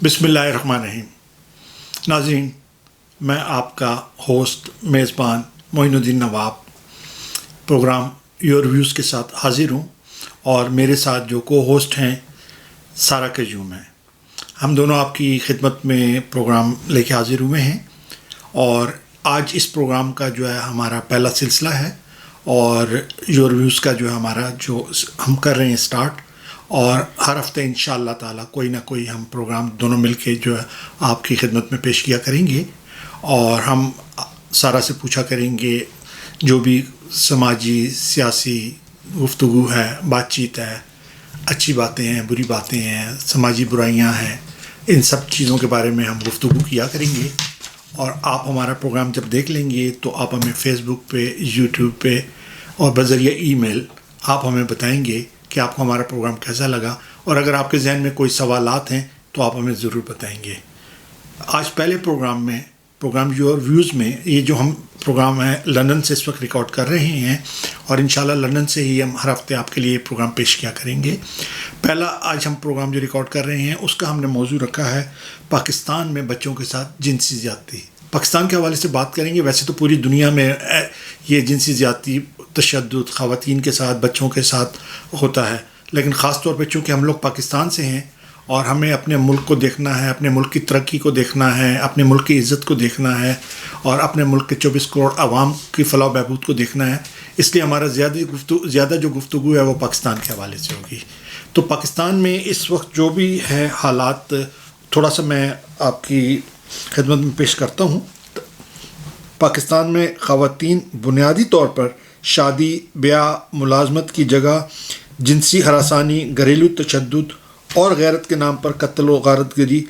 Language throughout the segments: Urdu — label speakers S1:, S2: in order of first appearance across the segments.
S1: بسم اللہ الرحمن الرحیم. ناظرین، میں آپ کا ہوسٹ میزبان معین الدین نواب پروگرام یور ویوز کے ساتھ حاضر ہوں، اور میرے ساتھ جو کو ہوسٹ ہیں سارا قیوم ہیں. ہم دونوں آپ کی خدمت میں پروگرام لے کے حاضر ہوئے ہیں، اور آج اس پروگرام کا جو ہے ہمارا پہلا سلسلہ ہے، اور یور ویوز کا جو ہے ہمارا جو ہم کر رہے ہیں اسٹارٹ، اور ہر ہفتے انشاءاللہ تعالی کوئی نہ کوئی ہم پروگرام دونوں مل کے جو ہے آپ کی خدمت میں پیش کیا کریں گے. اور ہم سارا سے پوچھا کریں گے جو بھی سماجی سیاسی گفتگو ہے، بات چیت ہے، اچھی باتیں ہیں، بری باتیں ہیں، سماجی برائیاں ہیں، ان سب چیزوں کے بارے میں ہم گفتگو کیا کریں گے. اور آپ ہمارا پروگرام جب دیکھ لیں گے تو آپ ہمیں فیس بک پہ، یوٹیوب پہ اور بذریعہ ای میل آپ ہمیں بتائیں گے کہ آپ کو ہمارا پروگرام کیسا لگا، اور اگر آپ کے ذہن میں کوئی سوالات ہیں تو آپ ہمیں ضرور بتائیں گے. آج پہلے پروگرام یور ویوز میں یہ جو ہم پروگرام ہے لندن سے اس وقت ریکارڈ کر رہے ہیں، اور انشاءاللہ لندن سے ہی ہم ہر ہفتے آپ کے لیے پروگرام پیش کیا کریں گے. پہلا آج ہم پروگرام جو ریکارڈ کر رہے ہیں اس کا ہم نے موضوع رکھا ہے پاکستان میں بچوں کے ساتھ جنسی زیادتی. پاکستان کے حوالے سے بات کریں گے. ویسے تو پوری دنیا میں یہ جنسی زیادتی، تشدد خواتین کے ساتھ، بچوں کے ساتھ ہوتا ہے، لیکن خاص طور پہ چونکہ ہم لوگ پاکستان سے ہیں اور ہمیں اپنے ملک کو دیکھنا ہے، اپنے ملک کی ترقی کو دیکھنا ہے، اپنے ملک کی عزت کو دیکھنا ہے، اور اپنے ملک کے 24 کروڑ عوام کی فلاح و بہبود کو دیکھنا ہے، اس لیے ہمارا زیادہ جو گفتگو ہے وہ پاکستان کے حوالے سے ہوگی. تو پاکستان میں اس وقت جو بھی ہے حالات تھوڑا سا میں آپ کی خدمت میں پیش کرتا ہوں. پاکستان میں خواتین بنیادی طور پر شادی، بیاہ، ملازمت کی جگہ جنسی ہراسانی، گھریلو تشدد اور غیرت کے نام پر قتل و غارت گری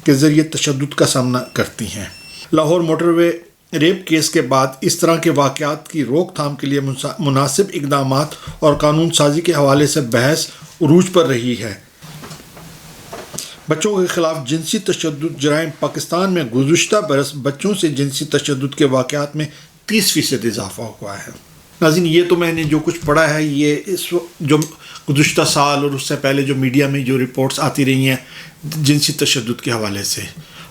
S1: کے ذریعے تشدد کا سامنا کرتی ہیں. لاہور موٹر وے ریپ کیس کے بعد اس طرح کے واقعات کی روک تھام کے لیے مناسب اقدامات اور قانون سازی کے حوالے سے بحث عروج پر رہی ہے. بچوں کے خلاف جنسی تشدد جرائم پاکستان میں گزشتہ برس بچوں سے جنسی تشدد کے واقعات میں 30% اضافہ ہوا ہے. ناظرین، یہ تو میں نے جو کچھ پڑھا ہے یہ اس جو گزشتہ سال اور اس سے پہلے جو میڈیا میں جو رپورٹس آتی رہی ہیں جنسی تشدد کے حوالے سے،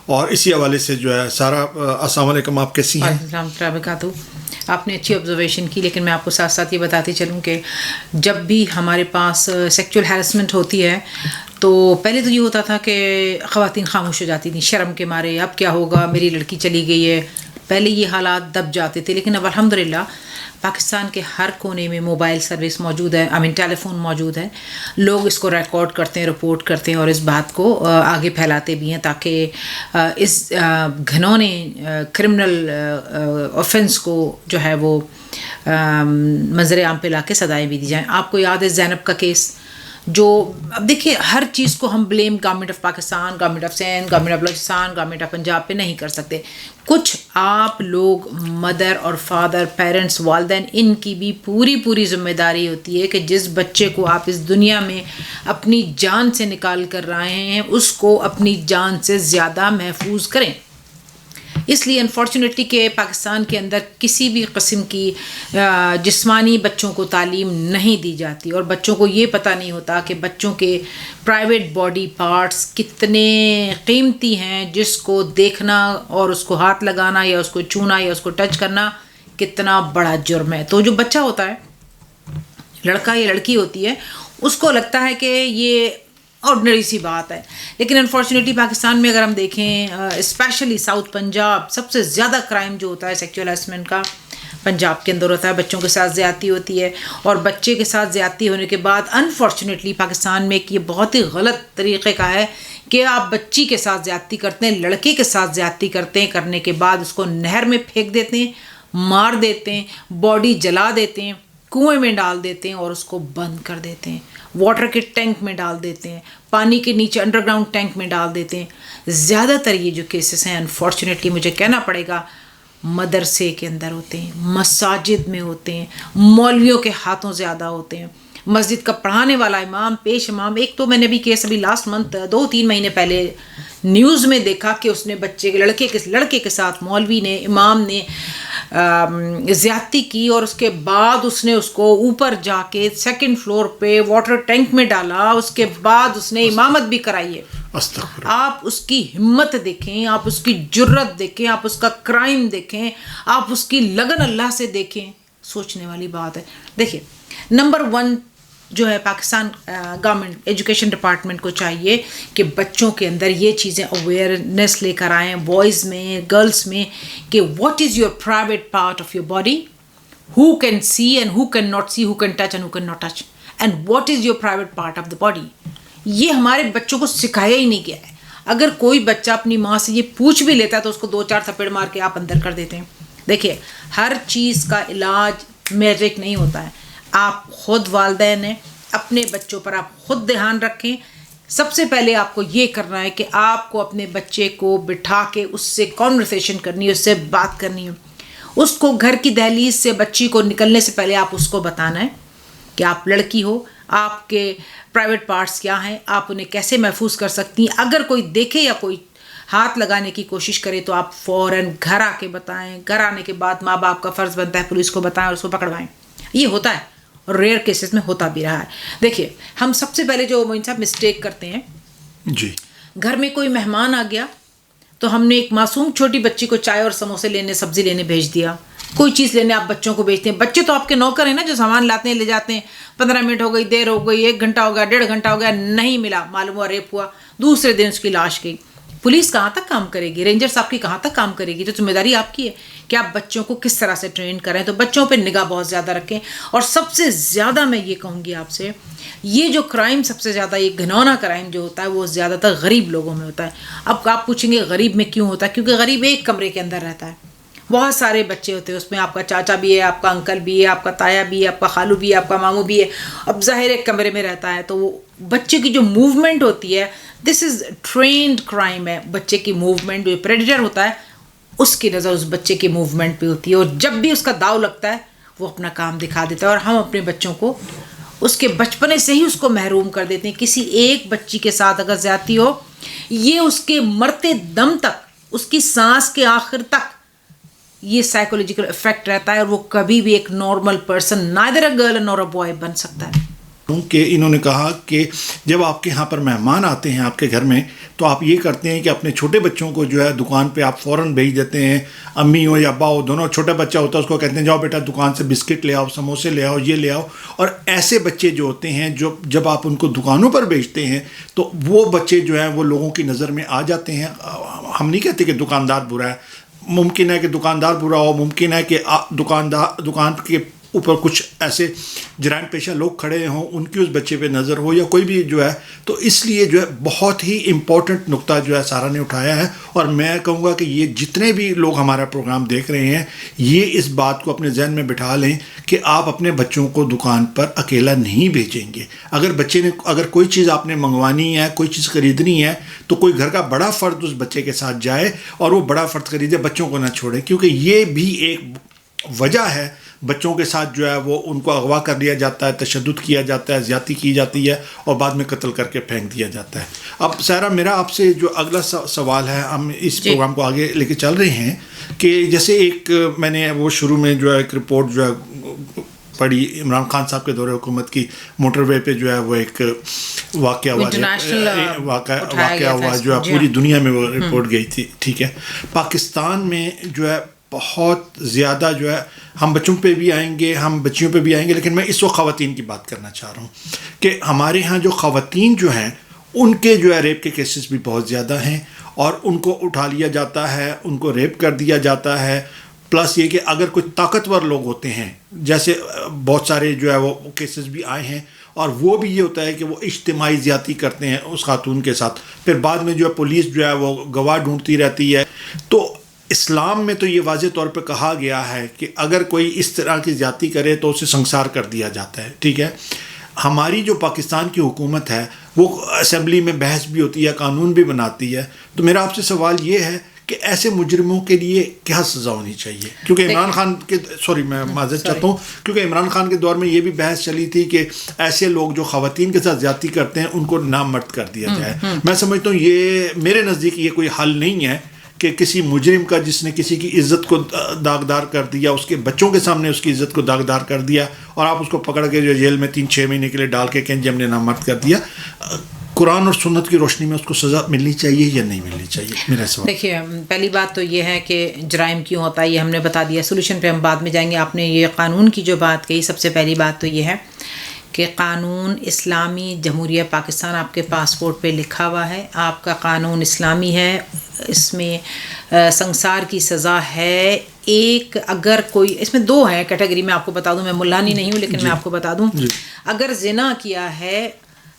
S1: اور اسی حوالے سے جو ہے سارا السلام علیکم، آپ کیسی ہیں؟
S2: السلام علیکم. آپ نے اچھی آبزرویشن کی، لیکن میں آپ کو ساتھ ساتھ یہ بتاتی چلوں کہ جب بھی ہمارے پاس سیکچول ہیرسمنٹ ہوتی ہے تو پہلے تو یہ ہوتا تھا کہ خواتین خاموش ہو جاتی تھیں شرم کے مارے، اب کیا ہوگا، میری لڑکی چلی گئی ہے. پہلے یہ حالات دب جاتے تھے، لیکن اب الحمدللہ پاکستان کے ہر کونے میں موبائل سروس موجود ہے، ٹیلی فون موجود ہے. لوگ اس کو ریکارڈ کرتے ہیں، رپورٹ کرتے ہیں، اور اس بات کو آگے پھیلاتے بھی ہیں تاکہ اس گھنونے کرمنل آفینس کو جو ہے وہ منظر عام پہ لا کے سزائیں بھی دی جائیں. آپ کو یاد ہے زینب کا کیس، جو اب دیکھیے ہر چیز کو ہم blame government of Pakistan, government of Sindh, government of Balochistan, government of Punjab پہ نہیں کر سکتے. کچھ آپ لوگ مدر اور فادر، پیرنٹس، والدین، ان کی بھی پوری ذمہ داری ہوتی ہے کہ جس بچے کو آپ اس دنیا میں اپنی جان سے نکال کر رہے ہیں اس کو اپنی جان سے زیادہ محفوظ کریں. اس لیے انفارچونیٹلی کہ پاکستان کے اندر کسی بھی قسم کی جسمانی بچوں کو تعلیم نہیں دی جاتی، اور بچوں کو یہ پتہ نہیں ہوتا کہ بچوں کے پرائیویٹ باڈی پارٹس کتنے قیمتی ہیں، جس کو دیکھنا اور اس کو ہاتھ لگانا یا اس کو چھونا یا اس کو ٹچ کرنا کتنا بڑا جرم ہے. تو جو بچہ ہوتا ہے، لڑکا یا لڑکی ہوتی ہے، اس کو لگتا ہے کہ یہ آرڈنری سی بات ہے. لیکن انفارچونیٹلی پاکستان میں اگر ہم دیکھیں، اسپیشلی ساؤتھ پنجاب، سب سے زیادہ کرائم جو ہوتا ہے سیکچول ہراسمنٹ کا پنجاب کے اندر ہوتا ہے. بچوں کے ساتھ زیادتی ہوتی ہے، اور بچے کے ساتھ زیادتی ہونے کے بعد انفارچونیٹلی پاکستان میں ایک یہ بہت ہی غلط طریقے کا ہے کہ آپ بچی کے ساتھ زیادتی کرتے ہیں، لڑکے کے ساتھ زیادتی کرتے ہیں، کرنے کے بعد اس کو نہر میں پھینک دیتے ہیں، مار دیتے ہیں، باڈی جلا دیتے ہیں، کنویں میں ڈال دیتے ہیں، اور اس کو بند کر دیتے ہیں، واٹر کے ٹینک میں ڈال دیتے ہیں، پانی کے نیچے انڈر گراؤنڈ ٹینک میں ڈال دیتے ہیں. زیادہ تر یہ جو کیسز ہیں انفارچونیٹلی مجھے کہنا پڑے گا مدرسے کے اندر ہوتے ہیں، مساجد میں ہوتے ہیں، مولویوں کے ہاتھوں زیادہ ہوتے ہیں. مسجد کا پڑھانے والا امام، پیش امام، ایک تو میں نے بھی کیس ابھی لاسٹ منتھ 2-3 مہینے پہلے نیوز میں دیکھا کہ اس نے بچے لڑکے کے ساتھ مولوی نے، امام نے زیادتی کی، اور اس کے بعد اس نے اس کو اوپر جا کے 2nd فلور پہ واٹر ٹینک میں ڈالا. اس کے بعد اس نے امامت بھی کرائی ہے.
S1: استغفر.
S2: آپ اس کی ہمت دیکھیں, آپ اس کی جرت دیکھیں, آپ اس کا کرائم دیکھیں, آپ اس کی لگن اللہ سے دیکھیں. سوچنے والی بات ہے. دیکھیے نمبر 1 جو ہے پاکستان گورنمنٹ ایجوکیشن ڈپارٹمنٹ کو چاہیے کہ بچوں کے اندر یہ چیزیں اویئرنیس لے کر آئیں, بوائز میں, گرلس میں, کہ what is your private part of your body, who can see and who can not see, who can touch and who can not touch, and what is your private part of the body. یہ ہمارے بچوں کو سکھایا ہی نہیں گیا ہے. اگر کوئی بچہ اپنی ماں سے یہ پوچھ بھی لیتا ہے تو اس کو 2-4 تھپڑ مار کے آپ اندر کر دیتے ہیں. دیکھیے ہر چیز کا علاج میجک نہیں ہوتا ہے. آپ خود والدین ہیں, اپنے بچوں پر آپ خود دھیان رکھیں. سب سے پہلے آپ کو یہ کرنا ہے کہ آپ کو اپنے بچے کو بٹھا کے اس سے کانورسیشن کرنی ہے, اس سے بات کرنی ہے. اس کو گھر کی دہلیز سے بچی کو نکلنے سے پہلے آپ اس کو بتانا ہے کہ آپ لڑکی ہو, آپ کے پرائیویٹ پارٹس کیا ہیں, آپ انہیں کیسے محفوظ کر سکتی ہیں. اگر کوئی دیکھے یا کوئی ہاتھ لگانے کی کوشش کرے تو آپ فوراً گھر آ کے بتائیں. گھر آنے کے بعد ماں باپ کا فرض بنتا ہے پولیس کو بتائیں اور اس کو پکڑوائیں. یہ ہوتا ہے اور ریئر کیسز میں ہوتا بھی رہا ہے. دیکھیے ہم سب سے پہلے جو موین صاحب مسٹیک کرتے ہیں,
S1: جی
S2: گھر میں کوئی مہمان آ گیا تو ہم نے ایک معصوم چھوٹی بچی کو چائے اور سموسے لینے, سبزی لینے بھیج دیا. کوئی چیز لینے آپ بچوں کو بھیجتے ہیں. بچے تو آپ کے نوکر ہیں نا, جو سامان لاتے ہیں لے جاتے ہیں. 15 منٹ ہو گئی, دیر ہو گئی, 1 گھنٹہ ہو گیا, 1.5 گھنٹہ ہو گیا, نہیں ملا, معلوم ہوا ریپ ہوا, دوسرے دن اس کی لاش گئی. پولیس کہاں تک کام کرے گی, رینجر صاحب کی کہاں تک کام کرے گی. تو ذمہ داری آپ کی ہے کہ آپ بچوں کو کس طرح سے ٹرین کریں. تو بچوں پہ نگاہ بہت زیادہ رکھیں. اور سب سے زیادہ میں یہ کہوں گی آپ سے, یہ جو کرائم سب سے زیادہ, یہ گھنونا کرائم جو ہوتا ہے وہ زیادہ تر غریب لوگوں میں ہوتا ہے. اب آپ پوچھیں گے غریب میں کیوں ہوتا ہے؟ کیونکہ غریب ایک کمرے کے اندر رہتا ہے, بہت سارے بچے ہوتے ہیں اس میں. آپ کا چاچا بھی ہے, آپ کا انکل بھی ہے, آپ کا تایا بھی ہے, آپ کا خالو بھی ہے, آپ کا ماموں بھی ہے. اب ظاہر ایک کمرے میں رہتا ہے تو وہ بچے کی جو موومنٹ ہوتی ہے, دس از ٹرینڈ کرائم ہے. بچے کی موومنٹ, جو پریڈیٹر ہوتا ہے اس کی نظر اس بچے کی موومنٹ پہ ہوتی ہے, اور جب بھی اس کا داؤ لگتا ہے وہ اپنا کام دکھا دیتا ہے. اور ہم اپنے بچوں کو اس کے بچپنے سے ہی اس کو محروم کر دیتے ہیں. کسی ایک بچی کے ساتھ اگر زیادتی ہو, یہ اس کے مرتے دم تک, اس کی سانس کے آخر تک یہ سائیکولوجیکل افیکٹ رہتا ہے, اور وہ کبھی بھی ایک normal person, neither a girl nor a boy بن سکتا ہے.
S1: کہ انہوں نے کہا کہ جب آپ کے یہاں پر مہمان آتے ہیں آپ کے گھر میں, تو آپ یہ کرتے ہیں کہ اپنے چھوٹے بچوں کو جو ہے دکان پہ آپ فوراً بھیج دیتے ہیں. امی ہو یا ابا ہو, دونوں, چھوٹا بچہ ہوتا ہے اس کو کہتے ہیں جاؤ بیٹا دکان سے بسکٹ لے آؤ, سموسے لے آؤ, یہ لے آؤ. اور ایسے بچے جو ہوتے ہیں, جو جب آپ ان کو دکانوں پر بھیجتے ہیں تو وہ بچے جو ہیں وہ لوگوں کی نظر میں آ جاتے ہیں. ہم نہیں کہتے کہ دکاندار برا ہے, ممکن ہے کہ دکاندار برا ہو, ممکن ہے کہ دکان کے اوپر کچھ ایسے جرائم پیشہ لوگ کھڑے ہوں, ان کی اس بچے پہ نظر ہو, یا کوئی بھی جو ہے. تو اس لیے جو ہے بہت ہی امپورٹنٹ نقطہ جو ہے سارا نے اٹھایا ہے. اور میں کہوں گا کہ یہ جتنے بھی لوگ ہمارا پروگرام دیکھ رہے ہیں, یہ اس بات کو اپنے ذہن میں بٹھا لیں کہ آپ اپنے بچوں کو دکان پر اکیلا نہیں بھیجیں گے. اگر کوئی چیز آپ نے منگوانی ہے, کوئی چیز خریدنی ہے, تو کوئی گھر کا بڑا فرد اس بچے کے ساتھ جائے اور وہ بڑا فرد خریدے, بچوں کو نہ چھوڑے. کیونکہ یہ بھی ایک وجہ ہے بچوں کے ساتھ جو ہے وہ ان کو اغوا کر لیا جاتا ہے, تشدد کیا جاتا ہے, زیادتی کی جاتی ہے, اور بعد میں قتل کر کے پھینک دیا جاتا ہے. اب سارا میرا آپ سے جو اگلا سوال ہے, ہم اس پروگرام کو آگے لے کے چل رہے ہیں, کہ جیسے ایک میں نے وہ شروع میں جو ہے ایک رپورٹ جو ہے پڑھی عمران خان صاحب کے دور حکومت کی, موٹر وے پہ جو ہے وہ ایک واقعہ ہوا جو ہے پوری دنیا میں وہ رپورٹ گئی تھی. ٹھیک ہے, پاکستان میں جو ہے بہت زیادہ جو ہے, ہم بچوں پہ بھی آئیں گے, ہم بچیوں پہ بھی آئیں گے, لیکن میں اس وقت خواتین کی بات کرنا چاہ رہا ہوں کہ ہمارے ہاں جو خواتین جو ہیں ان کے جو ہے ریپ کے کیسز بھی بہت زیادہ ہیں, اور ان کو اٹھا لیا جاتا ہے, ان کو ریپ کر دیا جاتا ہے. پلس یہ کہ اگر کوئی طاقتور لوگ ہوتے ہیں, جیسے بہت سارے جو ہے وہ کیسز بھی آئے ہیں, اور وہ بھی یہ ہوتا ہے کہ وہ اجتماعی زیادتی کرتے ہیں اس خاتون کے ساتھ, پھر بعد میں جو ہے پولیس جو ہے وہ گواہ ڈھونڈتی رہتی ہے. تو اسلام میں تو یہ واضح طور پہ کہا گیا ہے کہ اگر کوئی اس طرح کی زیادتی کرے تو اسے سنسار کر دیا جاتا ہے. ٹھیک ہے, ہماری جو پاکستان کی حکومت ہے وہ اسمبلی میں بحث بھی ہوتی ہے, قانون بھی بناتی ہے. تو میرا آپ سے سوال یہ ہے کہ ایسے مجرموں کے لیے کیا سزا ہونی چاہیے؟ کیونکہ عمران خان کے میں معذرت چاہتا ہوں, کیونکہ عمران خان کے دور میں یہ بھی بحث چلی تھی کہ ایسے لوگ جو خواتین کے ساتھ زیادتی کرتے ہیں ان کو نامرد کر دیا جائے. میں سمجھتا ہوں یہ میرے نزدیک یہ کوئی حل نہیں ہے کہ کسی مجرم کا جس نے کسی کی عزت کو داغدار کر دیا, اس کے بچوں کے سامنے اس کی عزت کو داغدار کر دیا, اور آپ اس کو پکڑ کے جو جیل میں 3-6 مہینے کے لیے ڈال کے کہیں جی ہم نے نامرد کر دیا. قرآن اور سنت کی روشنی میں اس کو سزا ملنی چاہیے یا نہیں ملنی چاہیے؟ میرا سوال.
S2: دیکھیے پہلی بات تو یہ ہے کہ جرائم کیوں ہوتا ہے یہ ہم نے بتا دیا، سولوشن پہ ہم بعد میں جائیں گے. آپ نے یہ قانون کی جو بات کہی، سب سے پہلی بات تو یہ ہے کہ قانون اسلامی جمہوریہ پاکستان آپ کے پاسپورٹ پہ لکھا ہوا ہے، آپ کا قانون اسلامی ہے، اس میں سنسار کی سزا ہے. ایک اگر کوئی، اس میں 2 ہیں کیٹیگری، میں آپ کو بتا دوں، میں ملانی نہیں ہوں لیکن میں آپ کو بتا دوں، اگر زنا کیا ہے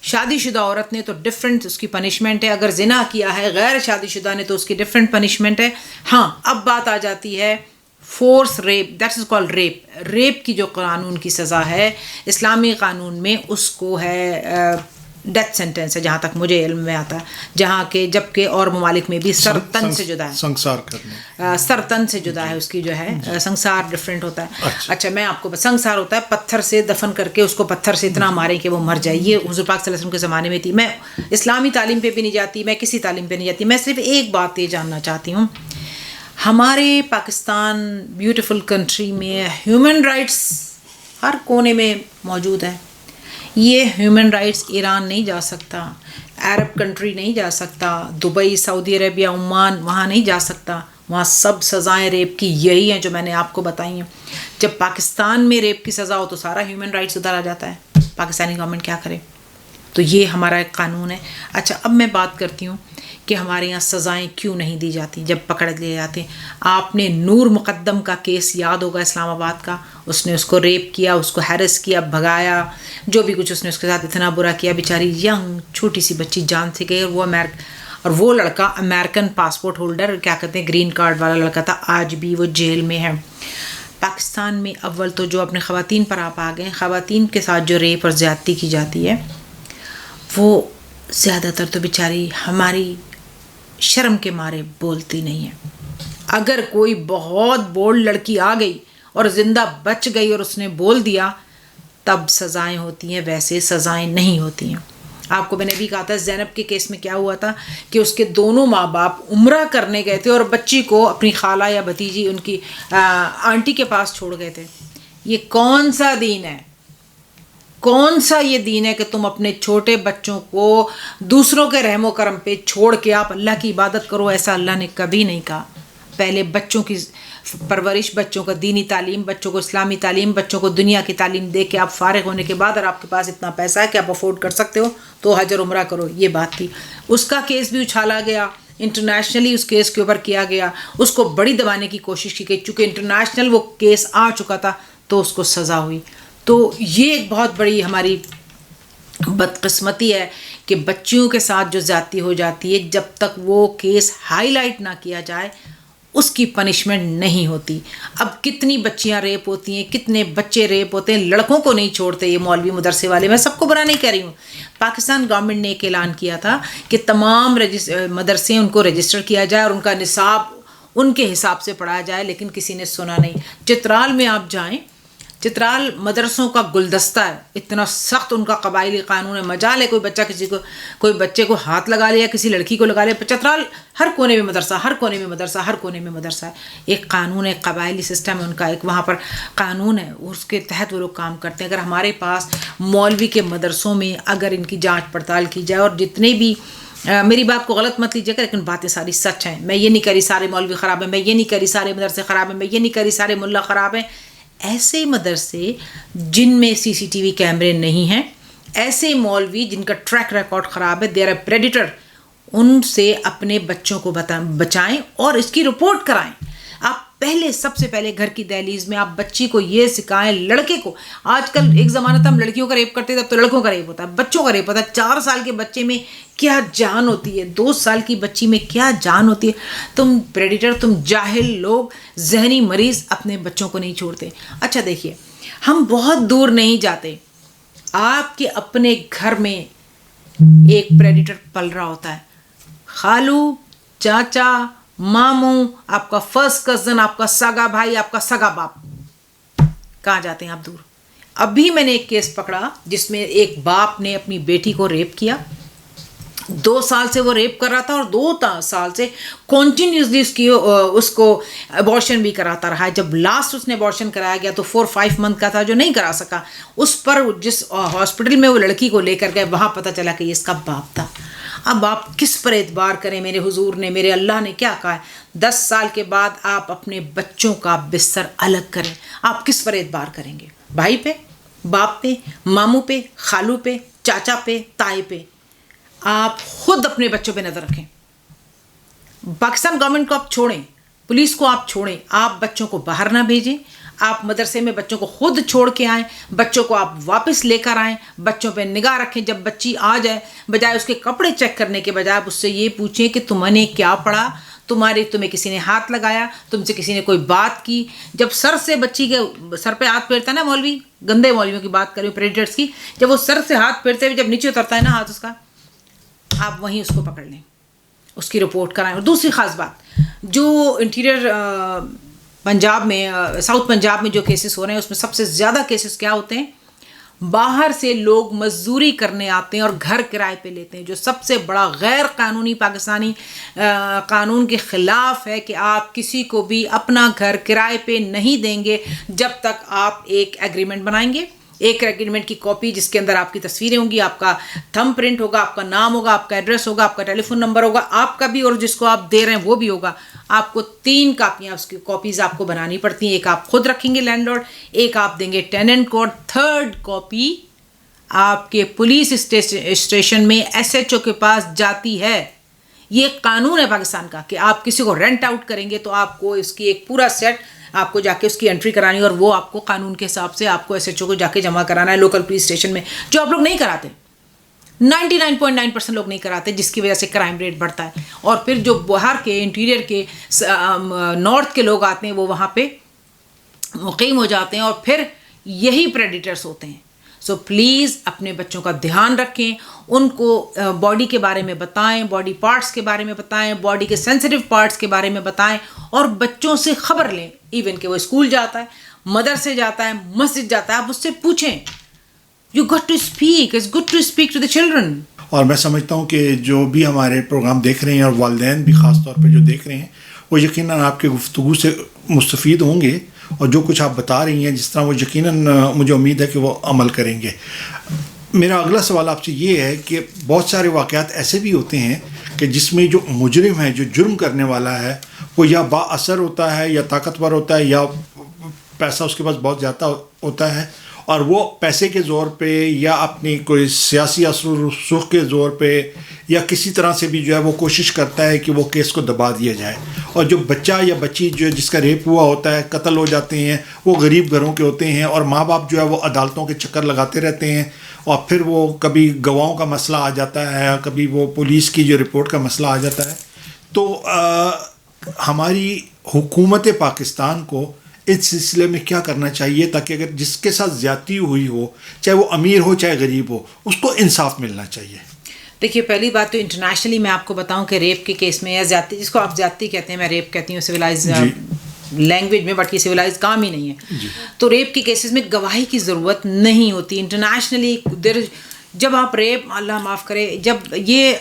S2: شادی شدہ عورت نے تو ڈفرینٹ اس کی پنشمنٹ ہے، اگر زنا کیا ہے غیر شادی شدہ نے تو اس کی ڈفرینٹ پنشمنٹ ہے. ہاں اب بات آ جاتی ہے force rape, that is called rape. Rape کی جو قانون کی سزا ہے اسلامی قانون میں، اس کو ہے ڈیتھ سینٹینس ہے جہاں تک مجھے علم میں آتا ہے، جہاں کہ جبکہ اور ممالک میں بھی سرتن سے جدا ہے،
S1: سنسار کرنے،
S2: سرتن سے جدا ہے اس کی جو ہے، سنسار ڈفرینٹ ہوتا ہے. اچھا میں آپ کو سنسار ہوتا ہے پتھر سے دفن کر کے اس کو پتھر سے اتنا ماریں کہ وہ مر جائے. یہ حضور پاک صلی اللہ علیہ وسلم کے زمانے میں تھی. میں اسلامی تعلیم پہ بھی نہیں جاتی، میں کسی تعلیم پہ نہیں جاتی، میں صرف ایک بات یہ جاننا چاہتی ہوں، ہمارے پاکستان بیوٹیفل کنٹری میں ہیومن رائٹس ہر کونے میں موجود ہے. یہ ہیومن رائٹس ایران نہیں جا سکتا، عرب کنٹری نہیں جا سکتا، دبئی، سعودی عربیہ، عمان، وہاں نہیں جا سکتا. وہاں سب سزائیں ریپ کی یہی ہیں جو میں نے آپ کو بتائی ہیں. جب پاکستان میں ریپ کی سزا ہو تو سارا ہیومن رائٹس ادھر آ جاتا ہے. پاکستانی گورنمنٹ کیا کرے؟ تو یہ ہمارا ایک قانون ہے. اچھا اب میں بات کرتی ہوں کہ ہمارے یہاں سزائیں کیوں نہیں دی جاتی جب پکڑ لیے جاتے ہیں. آپ نے نور مقدم کا کیس یاد ہوگا اسلام آباد کا، اس نے اس کو ریپ کیا، اس کو ہیرس کیا، بھگایا، جو بھی کچھ اس نے اس کے ساتھ اتنا برا کیا. بیچاری ینگ چھوٹی سی بچی جان سے گئی، اور وہ لڑکا امریکن پاسپورٹ ہولڈر، کیا کہتے ہیں گرین کارڈ والا لڑکا تھا، آج بھی وہ جیل میں ہے. پاکستان میں اول تو جو اپنے خواتین پر آپ آ گئے، خواتین کے ساتھ جو ریپ اور زیادتی کی جاتی ہے وہ زیادہ تر تو بیچاری ہماری شرم کے مارے بولتی نہیں ہے. اگر کوئی بہت بولڈ لڑکی آ گئی اور زندہ بچ گئی اور اس نے بول دیا تب سزائیں ہوتی ہیں، ویسے سزائیں نہیں ہوتی ہیں. آپ کو میں نے بھی کہا تھا زینب کے کیس میں کیا ہوا تھا کہ اس کے دونوں ماں باپ عمرہ کرنے گئے تھے اور بچی کو اپنی خالہ یا بھتیجی ان کی آنٹی کے پاس چھوڑ گئے تھے. یہ کون سا دین ہے؟ کون سا یہ دین ہے کہ تم اپنے چھوٹے بچوں کو دوسروں کے رحم و کرم پہ چھوڑ کے آپ اللہ کی عبادت کرو؟ ایسا اللہ نے کبھی نہیں کہا. پہلے بچوں کی پرورش، بچوں کا دینی تعلیم، بچوں کو اسلامی تعلیم، بچوں کو دنیا کی تعلیم دے کے آپ فارغ ہونے کے بعد اگر آپ کے پاس اتنا پیسہ ہے کہ آپ افورڈ کر سکتے ہو تو حج اور عمرہ کرو. یہ بات تھی. اس کا کیس بھی اچھالا گیا، انٹرنیشنلی اس کیس کے اوپر کیا گیا، اس کو بڑی دبانے کی کوشش کی گئی. چونکہ انٹرنیشنل وہ کیس آ چکا تھا تو اس کو سزا ہوئی. تو یہ ایک بہت بڑی ہماری بدقسمتی ہے کہ بچیوں کے ساتھ جو زیادتی ہو جاتی ہے جب تک وہ کیس ہائی لائٹ نہ کیا جائے اس کی پنشمنٹ نہیں ہوتی. اب کتنی بچیاں ریپ ہوتی ہیں، کتنے بچے ریپ ہوتے ہیں، لڑکوں کو نہیں چھوڑتے یہ مولوی مدرسے والے. میں سب کو برا نہیں کہہ رہی ہوں. پاکستان گورنمنٹ نے ایک اعلان کیا تھا کہ تمام مدرسے ان کو رجسٹر کیا جائے اور ان کا نصاب ان کے حساب سے پڑھایا جائے، لیکن کسی نے سنا نہیں. چترال میں آپ جائیں، چترال مدرسوں کا گلدستہ ہے، اتنا سخت ان کا قبائلی قانون ہے. مجال ہے کوئی بچہ کوئی بچے کو ہاتھ لگا لیا، کسی لڑکی کو لگا لیا. چترال ہر کونے میں مدرسہ، ہر کونے میں مدرسہ، ہر کونے میں مدرسہ ہے. ایک قانون ہے، قبائلی سسٹم ہے ان کا، ایک وہاں پر قانون ہے، اس کے تحت وہ لوگ کام کرتے ہیں. اگر ہمارے پاس مولوی کے مدرسوں میں اگر ان کی جانچ پڑتال کی جائے، اور جتنے بھی میری بات کو غلط مت لیجیے گا لیکن باتیں ساری سچ ہیں. میں یہ نہیں کہہ رہی سارے مولوی خراب ہیں، میں یہ نہیں کہہ رہی سارے مدرسے خراب ہیں، میں یہ نہیں کہہ رہی سارے ملا خراب ہیں. ایسے مدرسے جن میں سی سی ٹی وی کیمرے نہیں ہیں، ایسے مولوی جن کا ٹریک ریکارڈ خراب ہے، دے آر اے پریڈیٹر، ان سے اپنے بچوں کو بچائیں اور اس کی رپورٹ کرائیں. آپ پہلے سب سے پہلے گھر کی دہلیز میں آپ بچی کو یہ سکھائیں. لڑکے کو آج کل ایک زمانہ تھا ہم لڑکیوں کا ریپ کرتے تھے، اب تو لڑکوں کا ریپ ہوتا ہے، بچوں کا ریپ ہوتا ہے. 4 سال کے بچے میں کیا جان ہوتی ہے، 2 سال کی بچی میں کیا جان ہوتی ہے. تم پریڈیٹر، تم جاہل لوگ، ذہنی مریض اپنے بچوں کو نہیں چھوڑتے. اچھا دیکھیے، ہم بہت دور نہیں جاتے، آپ کے اپنے گھر میں ایک پریڈیٹر پل رہا ہوتا ہے. خالو، چاچا، ماموں، آپ کا فرسٹ کزن، آپ کا سگا بھائی، آپ کا سگا باپ، کہاں جاتے ہیں آپ؟ دور. ابھی میں نے ایک کیس پکڑا جس میں ایک باپ نے اپنی بیٹی کو ریپ کیا، 2 سال سے وہ ریپ کر رہا تھا اور 2 سال سے کنٹینیوسلی اس کو ابارشن بھی کراتا رہا ہے. جب لاسٹ اس نے ابارشن کرایا گیا تو 4-5 منتھ کا تھا جو نہیں کرا سکا. اس پر جس ہاسپٹل میں وہ لڑکی کو لے کر گئے وہاں پتہ چلا کہ یہ اس کا باپ تھا. اب آپ کس پر اعتبار کریں؟ میرے حضور نے، میرے اللہ نے کیا کہا ہے؟ 10 سال کے بعد آپ اپنے بچوں کا بستر الگ کریں. آپ کس پر اعتبار کریں گے؟ بھائی پہ، باپ پہ، ماموں پہ، خالو پہ، چاچا پہ، تائی پہ؟ آپ خود اپنے بچوں پہ نظر رکھیں. پاکستان گورنمنٹ کو آپ چھوڑیں، پولیس کو آپ چھوڑیں، آپ بچوں کو باہر نہ بھیجیں. آپ مدرسے میں بچوں کو خود چھوڑ کے آئیں، بچوں کو آپ واپس لے کر آئیں، بچوں پہ نگاہ رکھیں. جب بچی آ جائے، بجائے اس کے کپڑے چیک کرنے کے بجائے آپ اس سے یہ پوچھیں کہ تمہیں نے کیا پڑھا، تمہیں کسی نے ہاتھ لگایا، تم سے کسی نے کوئی بات کی. جب سر سے بچی کے سر پہ ہاتھ پھیرتا ہے نا مولوی، گندے مولویوں کی بات کر رہی ہوں، پریڈیٹرس کی، جب وہ سر سے ہاتھ پھیرتے ہوئے جب نیچے اترتا ہے نا ہاتھ اس کا، آپ وہیں اس کو پکڑ لیں، اس کی رپورٹ کرائیں. اور دوسری خاص بات، جو انٹیریئر پنجاب میں، ساؤتھ پنجاب میں جو کیسز ہو رہے ہیں اس میں سب سے زیادہ کیسز کیا ہوتے ہیں؟ باہر سے لوگ مزدوری کرنے آتے ہیں اور گھر کرائے پہ لیتے ہیں، جو سب سے بڑا غیر قانونی پاکستانی قانون کے خلاف ہے کہ آپ کسی کو بھی اپنا گھر کرائے پہ نہیں دیں گے جب تک آپ ایک ایگریمنٹ بنائیں گے. ایک ایگریمنٹ کی کاپی جس کے اندر آپ کی تصویریں ہوں گی، آپ کا تھم پرنٹ ہوگا، آپ کا نام ہوگا، آپ کا ایڈریس ہوگا، آپ کا ٹیلی فون نمبر ہوگا، آپ کا بھی اور جس کو آپ دے رہے ہیں وہ بھی ہوگا. آپ کو 3 کاپیاں اس کی کاپیز آپ کو بنانی پڑتی ہیں. ایک آپ خود رکھیں گے لینڈ لارڈ، ایک آپ دیں گے ٹیننٹ کو، اور 3rd کاپی آپ کے پولیس اسٹیشن میں SHO کے پاس جاتی ہے. یہ قانون ہے پاکستان کا کہ آپ کسی کو رینٹ آؤٹ کریں گے تو آپ کو اس کی ایک پورا سیٹ آپ کو جا کے اس کی انٹری کرانی ہے، اور وہ آپ کو قانون کے حساب سے آپ کو SHO کو جا کے جمع کرانا ہے لوکل پولیس اسٹیشن میں، جو آپ لوگ نہیں کراتے. 99.9% لوگ نہیں کراتے، جس کی وجہ سے کرائم ریٹ بڑھتا ہے. اور پھر جو باہر کے انٹیریئر کے نارتھ کے لوگ آتے ہیں وہ وہاں پہ مقیم ہو جاتے ہیں اور پھر یہی پریڈیٹرز ہوتے ہیں. سو پلیز اپنے بچوں کا دھیان رکھیں، ان کو باڈی کے بارے میں بتائیں، باڈی پارٹس کے بارے میں بتائیں، باڈی کے سینسٹیو پارٹس کے بارے میں بتائیں، اور بچوں سے خبر لیں. ایون کہ وہ اسکول جاتا ہے، مدرسے جاتا ہے، مسجد جاتا ہے، آپ اس سے پوچھیں. You got to speak. It's good to speak to the children.
S1: اور میں سمجھتا ہوں کہ جو بھی ہمارے پروگرام دیکھ رہے ہیں اور والدین بھی خاص طور پہ جو دیکھ رہے ہیں وہ یقیناً آپ کے گفتگو سے مستفید ہوں گے، اور جو کچھ آپ بتا رہی ہیں جس طرح وہ یقیناً مجھے امید ہے کہ وہ عمل کریں گے. میرا اگلا سوال آپ سے یہ ہے کہ بہت سارے واقعات ایسے بھی ہوتے ہیں کہ جس میں جو مجرم ہے، جو جرم کرنے والا ہے، وہ یا با اثر ہوتا ہے یا طاقتور ہوتا ہے یا پیسہ اس کے پاس بہت زیادہ ہوتا ہے، اور وہ پیسے کے زور پہ یا اپنی کوئی سیاسی اثر و رسوخ کے زور پہ یا کسی طرح سے بھی جو ہے وہ کوشش کرتا ہے کہ وہ کیس کو دبا دیا جائے. اور جو بچہ یا بچی جو جس کا ریپ ہوا ہوتا ہے، قتل ہو جاتے ہیں، وہ غریب گھروں کے ہوتے ہیں، اور ماں باپ جو ہے وہ عدالتوں کے چکر لگاتے رہتے ہیں، اور پھر وہ کبھی گواہوں کا مسئلہ آ جاتا ہے، کبھی وہ پولیس کی جو رپورٹ کا مسئلہ آ جاتا ہے. تو ہماری حکومت پاکستان کو اس سلسلے میں کیا کرنا چاہیے تاکہ اگر جس کے ساتھ زیادتی ہوئی ہو، چاہے وہ امیر ہو چاہے غریب ہو، اس کو انصاف ملنا چاہیے؟
S2: دیکھیے، پہلی بات تو انٹرنیشنلی میں آپ کو بتاؤں کہ ریپ کے کیس میں یا زیادتی، جس کو آپ زیادتی کہتے ہیں، میں ریپ کہتی ہوں سویلائز لینگویج میں، بٹ یہ سویلائز کام ہی نہیں ہے. تو ریپ کے کیسز میں گواہی کی ضرورت نہیں ہوتی. انٹرنیشنلی جب آپ ریپ، اللہ معاف کرے، جب یہ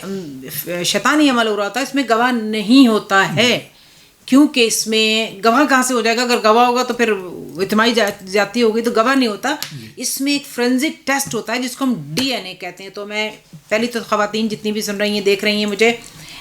S2: شیطانی عمل ہو رہا ہوتا ہے، اس میں گواہ نہیں ہوتا ہے، کیونکہ اس میں گواہ کہاں سے ہو جائے گا؟ اگر گواہ ہوگا تو پھر اجتماعی زیادتی ہوگی تو گواہ نہیں ہوتا. اس میں ایک فرینزک ٹیسٹ ہوتا ہے جس کو ہم DNA کہتے ہیں. تو میں پہلی تو خواتین جتنی بھی سن رہی ہیں، دیکھ رہی ہیں، مجھے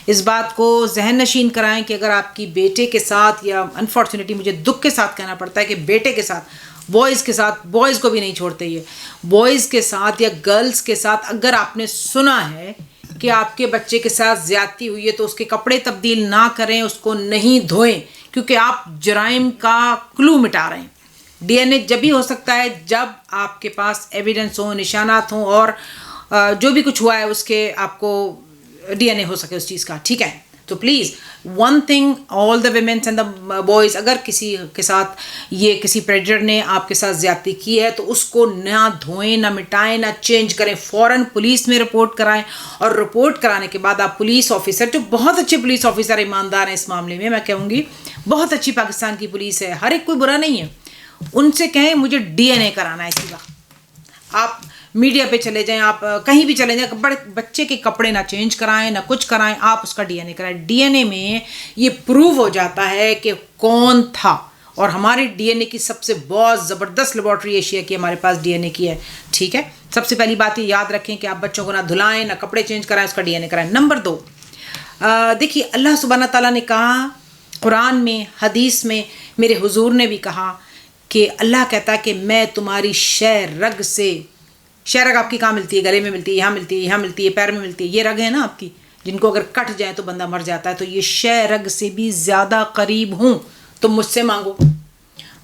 S2: اس بات کو ذہن نشین کرائیں کہ اگر آپ کی بیٹے کے ساتھ، یا انفارچونیٹلی مجھے دکھ کے ساتھ کہنا پڑتا ہے کہ بیٹے کے ساتھ، بوائز کے ساتھ، بوائز کو بھی نہیں چھوڑتے یہ، بوائز کے ساتھ یا گرلز کے ساتھ اگر آپ نے سنا ہے کہ آپ کے بچے کے ساتھ زیادتی ہوئی ہے تو اس کے کپڑے تبدیل نہ کریں، اس کو نہیں دھوئیں، کیونکہ آپ جرائم کا کلو مٹا رہے ہیں. DNA جب ہی ہو سکتا ہے جب آپ کے پاس ایویڈنس ہوں، نشانات ہوں، اور جو بھی کچھ ہوا ہے اس کے آپ کو DNA ہو سکے اس چیز کا. ٹھیک ہے؟ تو please one thing, all the women's and the boys, اگر کسی کے ساتھ یہ کسی پریڈیٹر نے آپ کے ساتھ زیادتی کی ہے تو اس کو نہ دھوئیں، نہ مٹائیں، نہ چینج کریں، فوراً پولیس میں رپورٹ کرائیں. اور رپورٹ کرانے کے بعد آپ پولیس آفیسر، جو بہت اچھے پولیس آفیسر ایماندار ہیں اس معاملے میں کہوں گی، بہت اچھی پاکستان کی پولیس ہے، ہر ایک کوئی برا نہیں ہے، ان سے کہیں مجھے DNA کرانا ہے اسی وقت. آپ میڈیا پہ چلے جائیں, آپ کہیں بھی چلے جائیں, بچے کے کپڑے نہ چینج کرائیں نہ کچھ کرائیں, آپ اس کا ڈی این اے کرائیں. ڈی این اے میں یہ پروو ہو جاتا ہے کہ کون تھا. اور ہماری ڈی این اے کی سب سے بہت زبردست لیبارٹری ایشیا کی ہمارے پاس ڈی این اے کی ہے. ٹھیک ہے, سب سے پہلی بات یہ یاد رکھیں کہ آپ بچوں کو نہ دھلائیں نہ کپڑے چینج کرائیں, اس کا ڈی این اے کرائیں. نمبر 2, دیکھیے اللہ سبحانہ تعالیٰ نے کہا قرآن میں, حدیث میں, میرے حضور نے بھی کہا کہ اللہ کہتا ہے کہ میں تمہاری شہ رگ سے, شہ رگ آپ کی کہاں ملتی ہے؟ گلے میں ملتی ہے, یہاں ملتی ہے, یہاں ملتی ہے, پیر میں ملتی ہے. یہ رگ ہے نا آپ کی, جن کو اگر کٹ جائے تو بندہ مر جاتا ہے. تو یہ شہ رگ سے بھی زیادہ قریب ہوں, تم مجھ سے مانگو.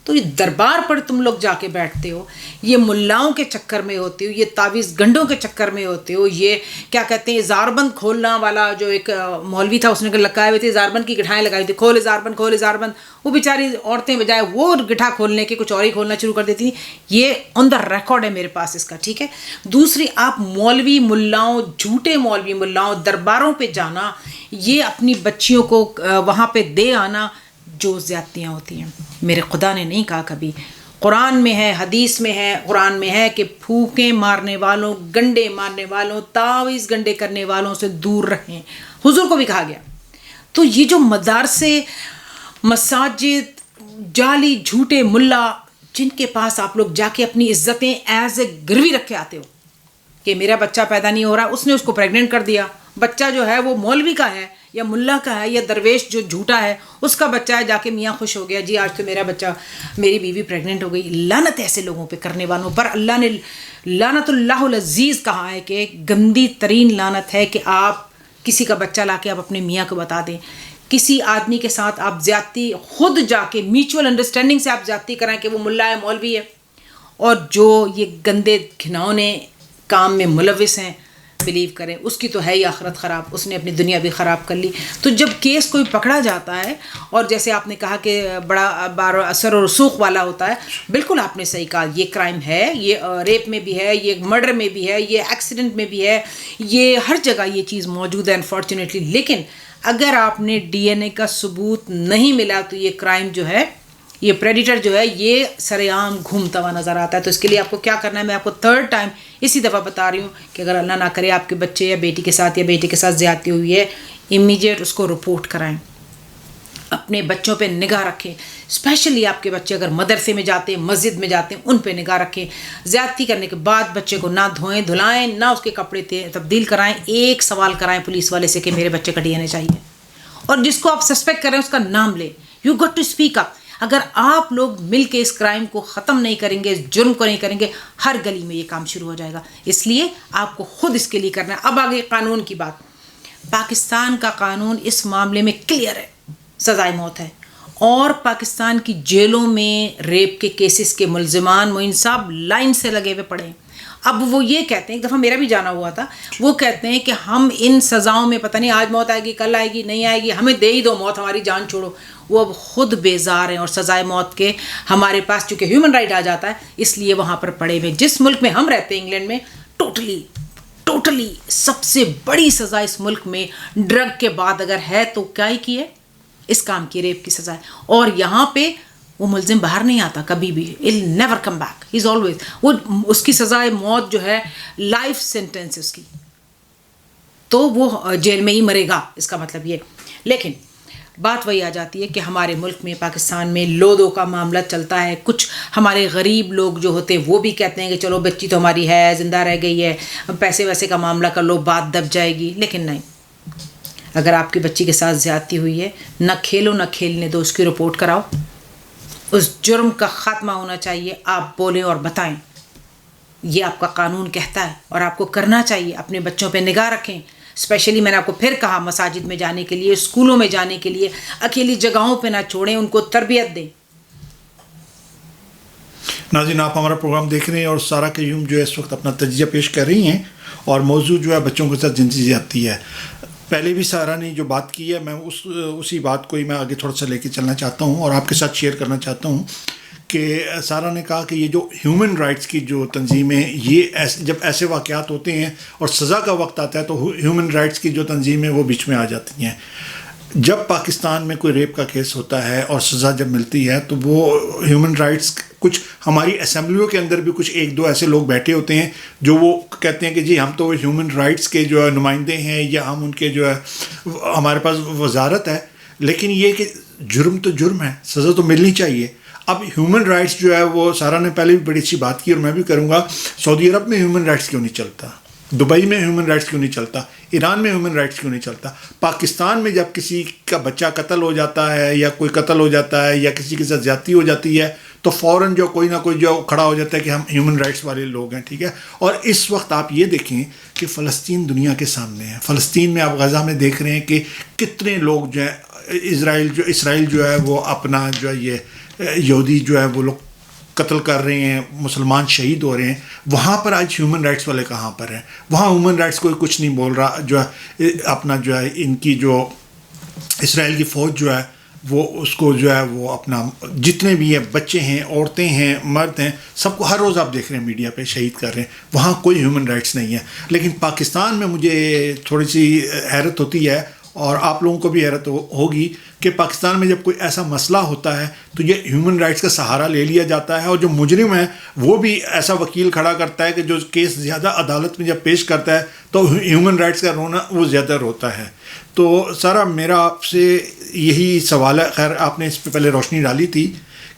S2: تو یہ دربار پر تم لوگ جا کے بیٹھتے ہو, یہ ملاؤں کے چکر میں ہوتے ہو, یہ تعویذ گنڈوں کے چکر میں ہوتے ہو, یہ کیا کہتے ہیں زاربند کھولنا والا جو ایک مولوی تھا, اس نے لگائے ہوئے تھے زاربند کی گٹھائیں لگائی تھی, کھول زاربند کھول زاربند. وہ بیچاری عورتیں بجائے وہ گٹھا کھولنے کے کچھ اور ہی کھولنا شروع کر دیتی تھیں. یہ آن دا ریکارڈ ہے میرے پاس اس کا. ٹھیک ہے. دوسری, آپ مولوی ملاؤں, جھوٹے مولوی ملاؤں درباروں پہ جانا, یہ اپنی بچیوں کو وہاں پہ دے آنا, جو زیادتیاں ہوتی ہیں. میرے خدا نے نہیں کہا کبھی, قرآن میں ہے, حدیث میں ہے, قرآن میں ہے کہ پھوکیں مارنے والوں, گنڈے مارنے والوں, تعویذ گنڈے کرنے والوں سے دور رہیں. حضور کو بھی کہا گیا. تو یہ جو مدارسے, مساجد, جعلی جھوٹے ملا, جن کے پاس آپ لوگ جا کے اپنی عزتیں ایز اے گروی رکھ کے آتے ہو کہ میرا بچہ پیدا نہیں ہو رہا, اس نے اس کو پریگننٹ کر دیا. بچہ جو ہے وہ مولوی کا ہے یا ملا کا ہے یا درویش جو جھوٹا ہے اس کا بچہ ہے, جا کے میاں خوش ہو گیا, جی آج تو میرا بچہ, میری بیوی پریگننٹ ہو گئی. لعنت ایسے لوگوں پہ, کرنے والوں پر. اللہ نے لعنت اللہ العزیز کہا ہے کہ گندی ترین لعنت ہے کہ آپ کسی کا بچہ لا کے آپ اپنے میاں کو بتا دیں. کسی آدمی کے ساتھ آپ زیادتی, خود جا کے میوچول انڈرسٹینڈنگ سے آپ زیادتی کرائیں کہ وہ ملا ہے, مولوی ہے, اور جو یہ گندے گھناؤنے کام میں ملوث ہیں, بلیو کریں اس کی تو ہے ہی آخرت خراب, اس نے اپنی دنیا بھی خراب کر لی. تو جب کیس کوئی پکڑا جاتا ہے, اور جیسے آپ نے کہا کہ بڑا بار اثر و رسوخ والا ہوتا ہے, بالکل آپ نے صحیح کہا, یہ کرائم ہے, یہ ریپ میں بھی ہے, یہ مرڈر میں بھی ہے, یہ ایکسیڈنٹ میں بھی ہے, یہ ہر جگہ یہ چیز موجود ہے انفارچونیٹلی. لیکن اگر آپ نے ڈی این اے کا ثبوت نہیں ملا تو یہ کرائم جو ہے, یہ پریڈیٹر جو ہے, یہ سر عام گھومتا ہوا نظر آتا ہے. تو اس کے لیے آپ کو کیا کرنا ہے, میں آپ کو تھرڈ ٹائم اسی دفعہ بتا رہی ہوں کہ اگر اللہ نہ کرے آپ کے بچے یا بیٹی کے ساتھ یا بیٹے کے ساتھ زیادتی ہوئی ہے, امیڈیٹ اس کو رپورٹ کرائیں. اپنے بچوں پہ نگاہ رکھیں, اسپیشلی آپ کے بچے اگر مدرسے میں جاتے ہیں, مسجد میں جاتے ہیں, ان پہ نگاہ رکھیں. زیادتی کرنے کے بعد بچے کو نہ دھوئیں دھلائیں, نہ اس کے کپڑے تبدیل کرائیں. ایک سوال کرائیں پولیس والے سے کہ میرے بچے کا ڈی این اے چاہیے, اور جس کو آپ سسپیکٹ کر رہے ہیں اس کا نام لیں. You got to speak up. اگر آپ لوگ مل کے اس کرائم کو ختم نہیں کریں گے, اس جرم کو نہیں کریں گے, ہر گلی میں یہ کام شروع ہو جائے گا. اس لیے آپ کو خود اس کے لیے کرنا ہے. اب آگے قانون کی بات. پاکستان کا قانون اس معاملے میں کلیئر ہے, سزائے موت ہے. اور پاکستان کی جیلوں میں ریپ کے کیسز کے ملزمان معین صاحب لائن سے لگے ہوئے پڑے ہیں. اب وہ یہ کہتے ہیں, ایک دفعہ میرا بھی جانا ہوا تھا, وہ کہتے ہیں کہ ہم ان سزاؤں میں پتہ نہیں آج موت آئے گی, کل آئے گی, نہیں آئے گی, ہمیں دے ہی دو موت, ہماری جان چھوڑو. وہ اب خود بیزار ہیں اور سزائے موت کے ہمارے پاس چونکہ ہیومن رائٹ آ جاتا ہے اس لیے وہاں پر پڑے ہوئے. جس ملک میں ہم رہتے ہیں انگلینڈ میں, ٹوٹلی سب سے بڑی سزا اس ملک میں ڈرگ کے بعد اگر ہے تو کیا ہی کی ہے, اس کام کی, ریپ کی سزا ہے. اور یہاں پہ وہ ملزم باہر نہیں آتا کبھی بھی, he'll never come back, he's always, وہ اس کی سزائے موت جو ہے لائف سینٹینس اس کی, تو وہ جیل میں ہی مرے گا, اس کا مطلب یہ. لیکن بات وہی آ جاتی ہے کہ ہمارے ملک میں, پاکستان میں لودوں کا معاملہ چلتا ہے. کچھ ہمارے غریب لوگ جو ہوتے ہیں وہ بھی کہتے ہیں کہ چلو بچی تو ہماری ہے, زندہ رہ گئی ہے, پیسے ویسے کا معاملہ کر لو, بات دب جائے گی. لیکن نہیں, اگر آپ کی بچی کے ساتھ زیادتی ہوئی ہے, نہ کھیلو نہ کھیلنے دو, اس کی رپورٹ کراؤ. اس جرم کا خاتمہ ہونا چاہیے. آپ بولیں اور بتائیں, یہ آپ کا قانون کہتا ہے اور آپ کو کرنا چاہیے. اپنے بچوں پہ نگاہ رکھیں. اسپیشلی میں نے آپ کو پھر کہا, مساجد میں جانے کے لیے, اسکولوں میں جانے کے لیے, اکیلی جگہوں پہ نہ چھوڑیں, ان کو تربیت دیں.
S1: ناظرین, آپ ہمارا پروگرام دیکھ رہے ہیں اور سارا قیوم جو ہے اس وقت اپنا تجزیہ پیش کر رہی ہیں, اور موضوع جو ہے بچوں کے ساتھ جنسی زیادتی ہے. پہلے بھی سارا نے جو بات کی ہے, میں اسی بات کو ہی میں آگے تھوڑا سا لے کے چلنا چاہتا ہوں اور آپ کے ساتھ شیئر کرنا چاہتا ہوں کہ سارا نے کہا کہ یہ جو ہیومن رائٹس کی جو تنظیمیں, یہ جب ایسے واقعات ہوتے ہیں اور سزا کا وقت آتا ہے تو ہیومن رائٹس کی جو تنظیمیں وہ بیچ میں آ جاتی ہیں. جب پاکستان میں کوئی ریپ کا کیس ہوتا ہے اور سزا جب ملتی ہے تو وہ ہیومن رائٹس کچھ ہماری اسمبلیوں کے اندر بھی کچھ ایک دو ایسے لوگ بیٹھے ہوتے ہیں جو وہ کہتے ہیں کہ جی ہم تو ہیومن رائٹس کے جو ہے نمائندے ہیں یا ہم ان کے جو ہے ہمارے پاس وزارت ہے، لیکن یہ کہ جرم تو جرم ہے، سزا تو ملنی چاہیے. اب ہیومن رائٹس جو ہے وہ سارا نے پہلے بھی بڑی اچھی بات کی اور میں بھی کروں گا، سعودی عرب میں ہیومن رائٹس کیوں نہیں چلتا، دبئی میں ہیومن رائٹس کیوں نہیں چلتا، ایران میں ہیومن رائٹس کیوں نہیں چلتا، پاکستان میں جب کسی کا بچہ قتل ہو جاتا ہے یا کوئی قتل ہو جاتا ہے یا کسی کے ساتھ زیادتی ہو جاتی ہے تو فوراً جو کوئی نہ کوئی جو کھڑا ہو جاتا ہے کہ ہم ہیومن رائٹس والے لوگ ہیں، ٹھیک ہے. اور اس وقت آپ یہ دیکھیں کہ فلسطین دنیا کے سامنے ہے. فلسطین میں آپ غزہ میں دیکھ رہے ہیں کہ کتنے لوگ جو ہیں اسرائیل جو ہے وہ اپنا جو ہے یہ یہودی جو ہے وہ لوگ قتل کر رہے ہیں، مسلمان شہید ہو رہے ہیں. وہاں پر آج ہیومن رائٹس والے کہاں پر ہیں؟ وہاں ہیومن رائٹس کوئی کچھ نہیں بول رہا. جو ہے اپنا جو ہے ان کی جو اسرائیل کی فوج جو ہے وہ اس کو جو ہے وہ اپنا جتنے بھی ہیں بچے ہیں، عورتیں ہیں، مرد ہیں، سب کو ہر روز آپ دیکھ رہے ہیں میڈیا پہ شہید کر رہے ہیں. وہاں کوئی ہیومن رائٹس نہیں ہے. لیکن پاکستان میں مجھے تھوڑی سی حیرت ہوتی ہے اور آپ لوگوں کو بھی حیرت ہوگی کہ پاکستان میں جب کوئی ایسا مسئلہ ہوتا ہے تو یہ ہیومن رائٹس کا سہارا لے لیا جاتا ہے اور جو مجرم ہے وہ بھی ایسا وکیل کھڑا کرتا ہے کہ جو کیس زیادہ عدالت میں جب پیش کرتا ہے تو ہیومن رائٹس کا رونا وہ زیادہ روتا ہے. تو سارا میرا آپ سے یہی سوال ہے، خیر آپ نے اس پہ پہلے روشنی ڈالی تھی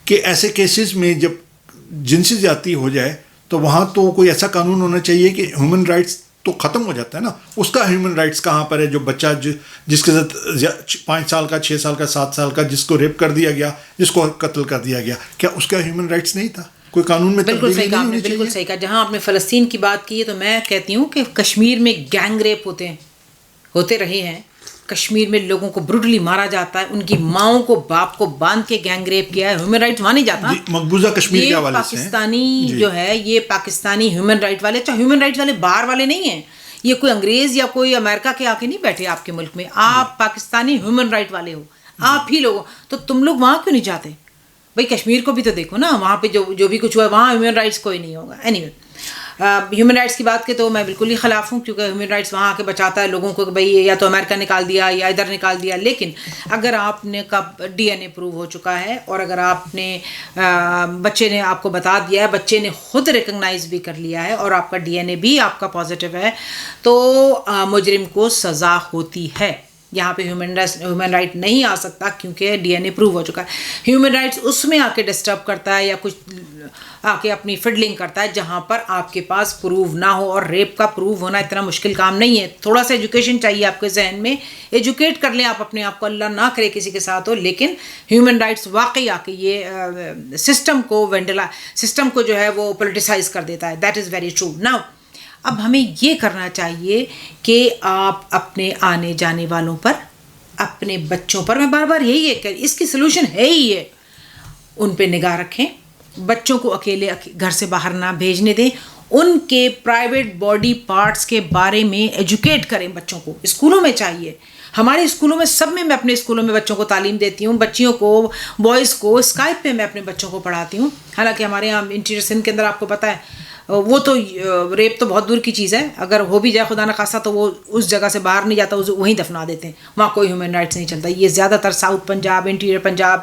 S1: کہ ایسے کیسز میں جب جنسی زیادتی ہو جائے تو وہاں تو کوئی ایسا قانون ہونا چاہیے کہ ہیومن رائٹس تو ختم ہو جاتا ہے نا. اس کا ہیومن رائٹس کہاں پر ہے؟ جو بچہ جس کے ساتھ 5 سال کا، 6 سال کا، 7 سال کا، جس کو ریپ کر دیا گیا، جس کو قتل کر دیا گیا، کیا اس کا ہیومن رائٹس نہیں تھا؟ کوئی قانون میں
S2: بالکل صحیح کہا آپ نے، بالکل صحیح کہا. جہاں آپ نے فلسطین کی بات کی ہے تو میں کہتی ہوں کہ کشمیر میں گینگ ریپ ہوتے رہے ہیں. کشمیر میں لوگوں کو بروٹلی مارا جاتا ہے، ان کی ماؤں کو باپ کو باندھ کے گینگ ریپ کیا ہے. ہیومن رائٹس وہاں نہیں جاتا.
S1: مقبوضہ کشمیر کے حوالے سے
S2: پاکستانی جو ہے یہ پاکستانی ہیومن رائٹ والے، اچھا ہیومن رائٹ والے باہر والے نہیں ہیں، یہ کوئی انگریز یا کوئی امریکہ کے آ کے نہیں بیٹھے آپ کے ملک میں. آپ پاکستانی ہیومن رائٹ والے ہو، آپ ہی لوگ، تو تم لوگ وہاں کیوں نہیں جاتے؟ بھائی کشمیر کو بھی تو دیکھو نا، وہاں پہ جو بھی کچھ ہوا ہے وہاں ہیومن رائٹس کوئی نہیں ہوگا. اینی وے ہیومن رائٹس کی بات کے تو میں بالکل ہی خلاف ہوں، کیونکہ ہیومن رائٹس وہاں آ کے بچاتا ہے لوگوں کو کہ بھائی یا تو امریکہ نکال دیا یا ادھر نکال دیا. لیکن اگر آپ نے کب ڈی این اے پروو ہو چکا ہے اور اگر آپ نے بچے نے آپ کو بتا دیا ہے، بچے نے خود ریکگنائز بھی کر لیا ہے اور آپ کا ڈی این اے بھی آپ کا پازیٹیو ہے، تو مجرم کو سزا ہوتی ہے. یہاں پہ ہیومن رائٹ نہیں آ سکتا کیونکہ ڈی این اے پروو ہو چکا ہے. ہیومن رائٹس اس میں آ کے ڈسٹرب کرتا ہے یا کچھ آ کے اپنی فڈلنگ کرتا ہے جہاں پر آپ کے پاس پروو نہ ہو. اور ریپ کا پروو ہونا اتنا مشکل کام نہیں ہے. تھوڑا سا ایجوکیشن چاہیے آپ کے ذہن میں، ایجوکیٹ کر لیں آپ اپنے آپ کو، اللہ نہ کرے کسی کے ساتھ ہو. لیکن ہیومن رائٹس واقعی آ کے یہ سسٹم کو جو ہے وہ پولیٹیسائز کر دیتا ہے. That is very true. Now اب ہمیں یہ کرنا چاہیے کہ آپ اپنے آنے جانے والوں پر، اپنے بچوں پر، میں بار بار یہی ہے کہ اس کی سلوشن ہے ہی ہے، ان پہ نگاہ رکھیں. بچوں کو اکیلے گھر سے باہر نہ بھیجنے دیں. ان کے پرائیویٹ باڈی پارٹس کے بارے میں ایجوکیٹ کریں بچوں کو. اسکولوں میں چاہیے، ہمارے اسکولوں میں سب میں اپنے اسکولوں میں بچوں کو تعلیم دیتی ہوں. بچیوں کو، بوائز کو اسکائپ پہ میں اپنے بچوں کو پڑھاتی ہوں. حالانکہ ہمارے یہاں انٹیریئر سندھ کے اندر آپ کو پتہ ہے وہ تو ریپ تو بہت دور کی چیز ہے. اگر ہو بھی جائے خدا نہ خواستہ تو وہ اس جگہ سے باہر نہیں جاتا، وہیں دفنا دیتے ہیں. وہاں کوئی ہیومن رائٹس نہیں چلتا. یہ زیادہ تر ساؤتھ پنجاب، انٹیریئر پنجاب،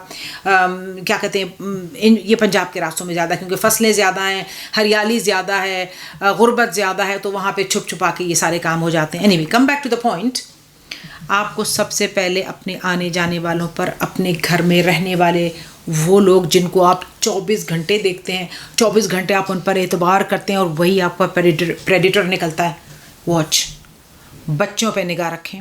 S2: کیا کہتے ہیں، یہ پنجاب کے راستوں میں زیادہ، کیونکہ فصلیں زیادہ ہیں، ہریالی زیادہ ہے، غربت زیادہ ہے، تو وہاں پہ چھپ چھپا کے یہ سارے کام ہو جاتے ہیں. Anyway come back to the point. آپ کو سب سے پہلے اپنے آنے جانے والوں پر، اپنے گھر میں رہنے والے وہ لوگ جن کو آپ 24 گھنٹے دیکھتے ہیں، 24 گھنٹے آپ ان پر اعتبار کرتے ہیں اور وہی آپ کا پریڈیٹر نکلتا ہے، واچ. بچوں پہ نگاہ رکھیں،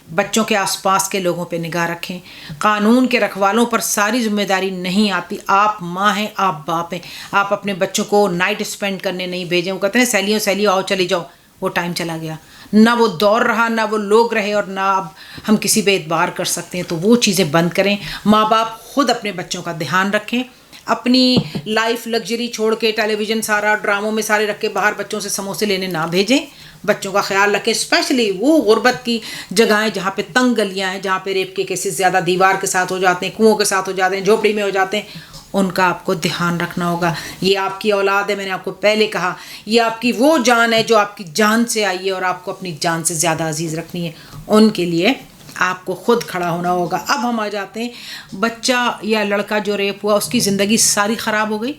S2: بچوں کے آس پاس کے لوگوں پہ نگاہ رکھیں. قانون کے رکھوالوں پر ساری ذمہ داری نہیں آتی. آپ ماں ہیں، آپ باپ ہیں. آپ اپنے بچوں کو نائٹ اسپینڈ کرنے نہیں بھیجیں. وہ کہتے ہیں سہیلیوں آؤ چلی جاؤ. وہ ٹائم چلا گیا، نہ وہ دور رہا، نہ وہ لوگ رہے، اور نہ اب ہم کسی پہ اعتبار کر سکتے ہیں. تو وہ چیزیں بند کریں. ماں باپ خود اپنے بچوں کا دھیان رکھیں. اپنی لائف لگژری چھوڑ کے ٹیلی ویژن سارا ڈراموں میں سارے رکھ کے باہر بچوں سے سموسے لینے نہ بھیجیں. بچوں کا خیال رکھیں، اسپیشلی وہ غربت کی جگہیں جہاں پہ تنگ گلیاں ہیں، جہاں پہ ریپ کے کیسز زیادہ دیوار کے ساتھ ہو جاتے ہیں، کنوؤں کے ساتھ ہو جاتے ہیں، جھوپڑی میں ہو جاتے ہیں. ان کا آپ کو دھیان رکھنا ہوگا. یہ آپ کی اولاد ہے، میں نے آپ کو پہلے کہا، یہ آپ کی وہ جان ہے جو آپ کی جان سے آئی ہے اور آپ کو اپنی جان سے زیادہ عزیز رکھنی ہے. ان کے لیے آپ کو خود کھڑا ہونا ہوگا. اب ہم آ جاتے ہیں بچہ یا لڑکا جو ریپ ہوا اس کی زندگی ساری خراب ہو گئی,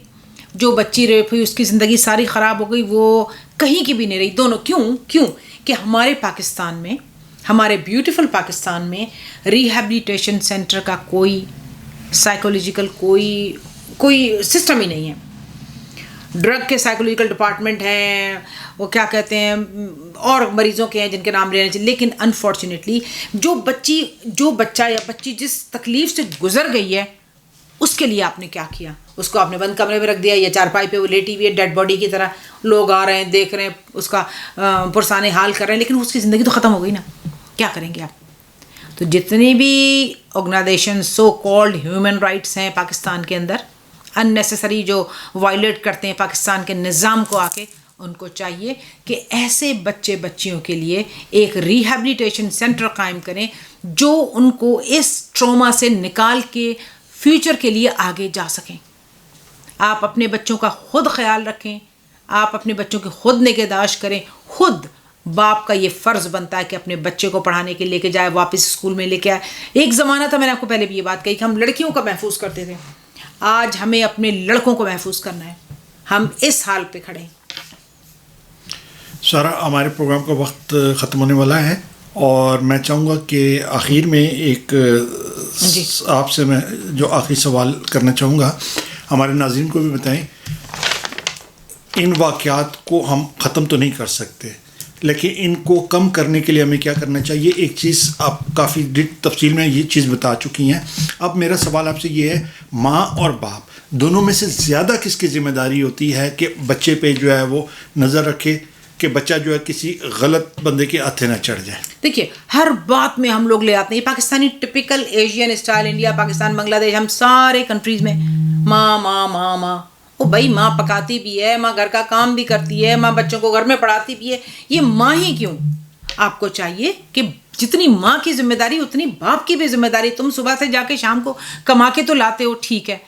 S2: جو بچی ریپ ہوئی اس کی زندگی ساری خراب ہو گئی, وہ کہیں کی بھی نہیں رہی. دونوں کیوں کہ ہمارے پاکستان میں, ہمارے بیوٹیفل پاکستان میں ریہیبلیٹیشن سینٹر کا کوئی سائیکولوجیکل کوئی سسٹم ہی نہیں ہے. ڈرگ کے سائیکولوجیکل ڈپارٹمنٹ ہیں, وہ کیا کہتے ہیں, اور مریضوں کے ہیں جن کے نام لینے چاہیے, لیکن انفارچونیٹلی جو بچہ یا بچی جس تکلیف سے گزر گئی ہے اس کے لیے آپ نے کیا کیا؟ اس کو آپ نے بند کمرے میں رکھ دیا یا چارپائی پہ وہ لیٹی ہوئی ہے ڈیڈ باڈی کی طرح, لوگ آ رہے ہیں دیکھ رہے ہیں اس کا پرسان حال کر رہے ہیں, لیکن اس کی زندگی تو ختم ہو گئی نا. کیا کریں گے آپ؟ تو جتنی بھی organization so called human rights ہیں پاکستان کے اندر, اننیسیسری جو وائلیٹ کرتے ہیں پاکستان کے نظام کو آ کے, ان کو چاہیے کہ ایسے بچیوں کے لیے ایک ریہیبلیٹیشن سینٹر قائم کریں جو ان کو اس ٹراما سے نکال کے فیوچر کے لیے آگے جا سکیں. آپ اپنے بچوں کا خود خیال رکھیں, آپ اپنے بچوں کی خود نگہداشت کریں. خود باپ کا یہ فرض بنتا ہے کہ اپنے بچے کو پڑھانے کے لے کے جائے, واپس اسکول میں لے کے آئے. ایک زمانہ تھا, میں نے آپ کو پہلے بھی یہ بات کہی کہ ہم لڑکیوں کا محفوظ کرتے تھے, آج ہمیں اپنے لڑکوں کو محفوظ کرنا ہے. ہم اس حال پہ کھڑے ہیں.
S1: سارا, ہمارے پروگرام کا وقت ختم ہونے والا ہے اور میں چاہوں گا کہ آخر میں ایک آپ سے میں جو آخری سوال کرنا چاہوں گا, ہمارے ناظرین کو بھی بتائیں. ان واقعات کو ہم ختم تو نہیں کر سکتے, لیکن ان کو کم کرنے کے لیے ہمیں کیا کرنا چاہیے؟ ایک چیز آپ کافی تفصیل میں یہ چیز بتا چکی ہیں. اب میرا سوال آپ سے یہ ہے, ماں اور باپ دونوں میں سے زیادہ کس کی ذمہ داری ہوتی ہے کہ بچے پہ جو ہے وہ نظر رکھے کہ بچہ جو ہے کسی غلط بندے کے ہاتھے نہ چڑھ جائے؟
S2: دیکھیے, ہر بات میں ہم لوگ لے آتے ہیں Pakistani typical Asian style, India Pakistan Bangladesh, ہم سارے کنٹریز میں ماں ماں ماں ماں. او بھائی, ماں پکاتی بھی ہے, ماں گھر کا کام بھی کرتی ہے, ماں بچوں کو گھر میں پڑھاتی بھی ہے. یہ ماں ہی کیوں؟ آپ کو چاہیے کہ جتنی ماں کی ذمہ داری اتنی باپ کی بھی ذمہ داری. تم صبح سے جا کے شام کو کما کے تو لاتے ہو, ٹھیک ہے,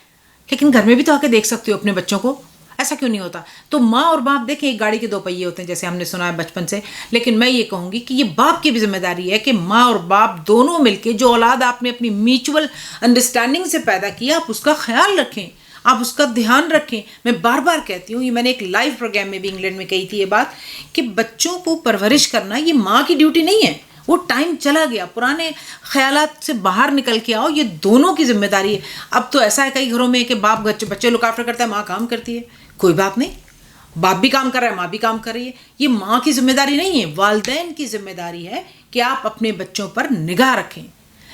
S2: لیکن گھر میں بھی تو آ کے دیکھ سکتے ہو اپنے بچوں کو. ایسا کیوں نہیں ہوتا؟ تو ماں اور باپ, دیکھیں ایک گاڑی کے دو پہیے ہوتے ہیں جیسے ہم نے سنا ہے بچپن سے, لیکن میں یہ کہوں گی کہ یہ باپ کی بھی ذمہ داری ہے کہ ماں اور باپ دونوں مل کے جو اولاد آپ نے اپنی میوچول انڈرسٹینڈنگ سے پیدا کیا, آپ اس کا خیال رکھیں, آپ اس کا دھیان رکھیں. میں بار بار کہتی ہوں, یہ میں نے ایک لائیو پروگرام میں بھی انگلینڈ میں کہی تھی یہ بات, کہ بچوں کو پرورش کرنا یہ ماں کی ڈیوٹی نہیں ہے. وہ ٹائم چلا گیا, پرانے خیالات سے باہر نکل کے آؤ, یہ دونوں کی ذمہ داری ہے. اب تو ایسا ہے کئی گھروں میں کہ باپ بچے لک آفٹر کرتا ہے, ماں کام کرتی ہے. کوئی بات نہیں, باپ بھی کام کر رہا ہے, ماں بھی کام کر رہی ہے. یہ ماں کی ذمہ داری نہیں ہے, والدین کی ذمہ داری ہے کہ آپ اپنے بچوں پر نگاہ رکھیں.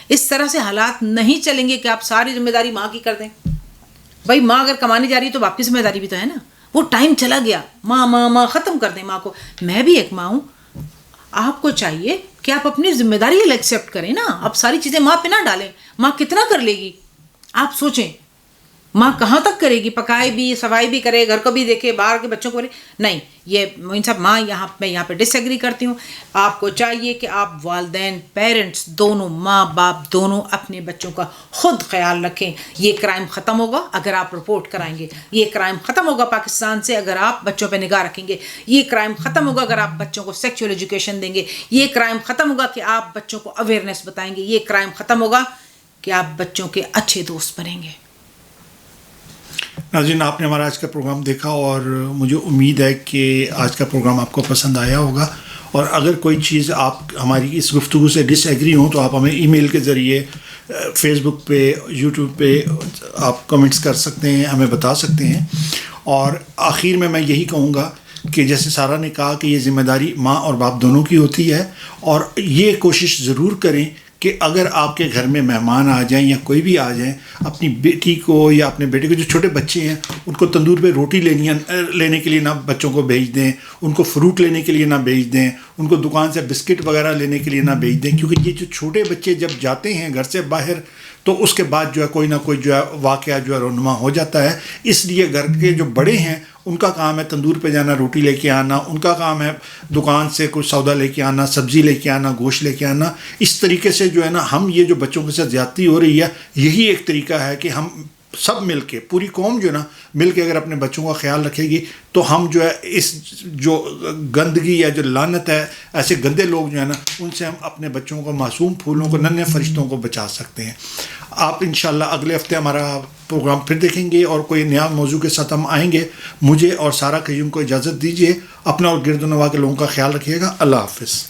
S2: اس طرح سے حالات نہیں چلیں گے کہ آپ ساری ذمہ داری ماں کی کر دیں. بھائی, ماں اگر کمانے جا رہی ہے تو باپ کی ذمہ داری بھی تو ہے نا. وہ ٹائم چلا گیا, ماں ماں ماں ختم کر دیں ماں کو. میں بھی ایک ماں ہوں, آپ کو چاہیے کہ آپ اپنی ذمہ داری ایکسیپٹ کریں نا. آپ ساری چیزیں ماں پہ نہ ڈالیں. ماں کتنا کر لے گی آپ سوچیں, ماں کہاں تک کرے گی؟ پکائے بھی, صفائی بھی کرے, گھر کو بھی دیکھے, باہر کے بچوں کو بولے نہیں. یہ ان سب ماں میں یہاں پہ ڈس ایگری کرتی ہوں. آپ کو چاہیے کہ آپ والدین, پیرنٹس دونوں, ماں باپ دونوں اپنے بچوں کا خود خیال رکھیں. یہ کرائم ختم ہوگا اگر آپ رپورٹ کرائیں گے. یہ کرائم ختم ہوگا پاکستان سے اگر آپ بچوں پہ نگاہ رکھیں گے. یہ کرائم ختم ہوگا اگر آپ بچوں کو سیکچول ایجوکیشن دیں گے. یہ کرائم ختم ہوگا کہ آپ بچوں کو اویئرنیس بتائیں گے. یہ کرائم ختم ہوگا کہ آپ بچوں کے اچھے دوست بنیں گے.
S1: ناظرین, آپ نے ہمارا آج کا پروگرام دیکھا اور مجھے امید ہے کہ آج کا پروگرام آپ کو پسند آیا ہوگا. اور اگر کوئی چیز آپ ہماری اس گفتگو سے ڈس ایگری ہوں تو آپ ہمیں ای میل کے ذریعے, فیس بک پہ, یوٹیوب پہ آپ کمنٹس کر سکتے ہیں, ہمیں بتا سکتے ہیں. اور آخر میں یہی کہوں گا کہ جیسے سارا نے کہا کہ یہ ذمہ داری ماں اور باپ دونوں کی ہوتی ہے, اور یہ کوشش ضرور کریں کہ اگر آپ کے گھر میں مہمان آ جائیں یا کوئی بھی آ جائیں, اپنی بیٹی کو یا اپنے بیٹے کو, جو چھوٹے بچے ہیں ان کو تندور پہ روٹی لینے کے لیے نہ بچوں کو بھیج دیں, ان کو فروٹ لینے کے لیے نہ بھیج دیں, ان کو دکان سے بسکٹ وغیرہ لینے کے لیے نہ بھیج دیں. کیونکہ یہ جو چھوٹے بچے جب جاتے ہیں گھر سے باہر تو اس کے بعد جو ہے کوئی نہ کوئی جو ہے واقعہ جو ہے رونما ہو جاتا ہے. اس لیے گھر کے جو بڑے ہیں ان کا کام ہے تندور پہ جانا, روٹی لے کے آنا, ان کا کام ہے دکان سے کچھ سودا لے کے آنا, سبزی لے کے آنا, گوشت لے کے آنا. اس طریقے سے جو ہے نا, ہم یہ جو بچوں کے ساتھ زیادتی ہو رہی ہے, یہی ایک طریقہ ہے کہ ہم سب مل کے پوری قوم جو ہے نا مل کے اگر اپنے بچوں کا خیال رکھے گی تو ہم جو ہے اس جو گندگی یا جو لعنت ہے ایسے گندے لوگ جو ہیں نا ان سے ہم اپنے بچوں کو معصوم پھولوں کو ننھے فرشتوں کو بچا سکتے ہیں. آپ انشاءاللہ اگلے ہفتے ہمارا پروگرام پھر دیکھیں گے اور کوئی نیا موضوع کے ساتھ ہم آئیں گے. مجھے اور سارا قیوم کو اجازت دیجیے. اپنا اور گرد و نواح کے لوگوں کا خیال رکھیے گا. اللہ حافظ.